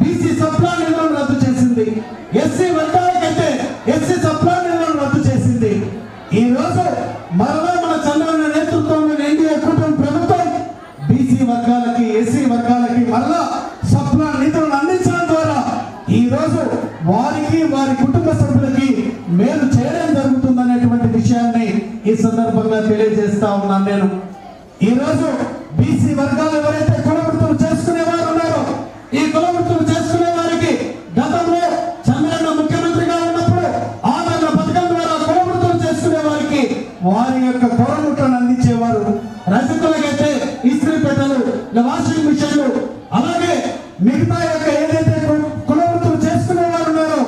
BC సప్లా నిధులను రద్దు చేసింది. ఎస్సీ వర్గాలకైతే ఎస్సీ సప్లా నిధులను రద్దు చేసింది. ఈ రోజు మరలా మన చంద్రబాబు నేతృత్వంలో ఎన్డీఏ కూటమి ప్రభుత్వం బీసీ వర్గాలకి ఎస్సీ వర్గాలకి మరలా సప్లా నిధులను అందించడం ద్వారా ఈ రోజు వారికి వారి కుటుంబ సభ్యులకి మేలు చేయడం జరుగుతుందనేటువంటి విషయాన్ని ఈ సందర్భంగా తెలియజేస్తా ఉన్నాను. నేను ఈ రోజు బీసీ వర్గాలు ఎవరైతే కుల వృత్తులు చేసుకునే వారు ఉన్నారో ఈ కుల వృత్తులు చేసుకునే వారికి గతంలో చంద్రన్న ముఖ్యమంత్రిగా ఉన్నప్పుడు ఆదరణ పథకం ద్వారా కుల వృత్తులు చేసుకునే వారికి వారి యొక్క కొరముట్లను అందించేవారు. రజకులకైతే ఇస్త్రీ పెట్టెలు, వాషింగ్ మిషన్లు, అలాగే మిగతా యొక్క ఏదైతే కుల వృత్తులు చేసుకునే వారు ఉన్నారో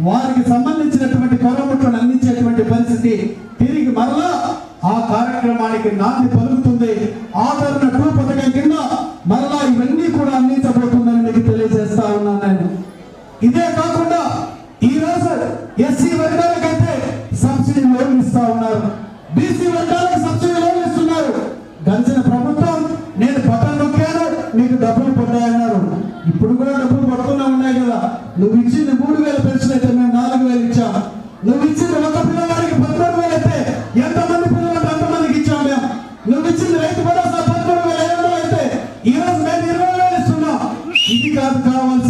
వారికి సంబంధించినటువంటి కొరముట్లను అందించేటువంటి పరిస్థితి తిరిగి మరలా ఆ కార్యక్రమానికి నాంది పలుకుతుంది. ఆదరణ 2 పథకం కింద మరలా ఇవన్నీ కూడా అందించబోతుందని మీకు తెలియజేస్తా ఉన్నాను నేను. ఇదే కాకుండా ఈ రోజు ఎస్సీ వర్గాలకైతే సబ్సిడీ లోన్లు ఇస్తా ఉన్నారు, బీసీ వర్గాలకు సబ్సిడీ లోన్లు ఇస్తున్నారు. గడిచిన ప్రభుత్వం నేను బటన్ నొక్కాను మీకు డబ్బులు పడ్డాయన్నారు. ఇప్పుడు కూడా డబ్బులు పడుతూనే ఉన్నాయి కదా. నువ్వు ఇచ్చింది 3,000 పెన్షన్ అయితే మేము 4,000 ఇచ్చాం. నువ్వు ఇచ్చింది ఒక పిల్లవాడికి 13,000 అయితే ఎంతమంది పిల్లలు అంతమందికి ఇచ్చాం మేము. నువ్వు ఇచ్చింది రైతు భరోసా 13,500 అయితే ఈ రోజు మేము 20,000 ఇస్తున్నాం. ఇది కాదు కావాలి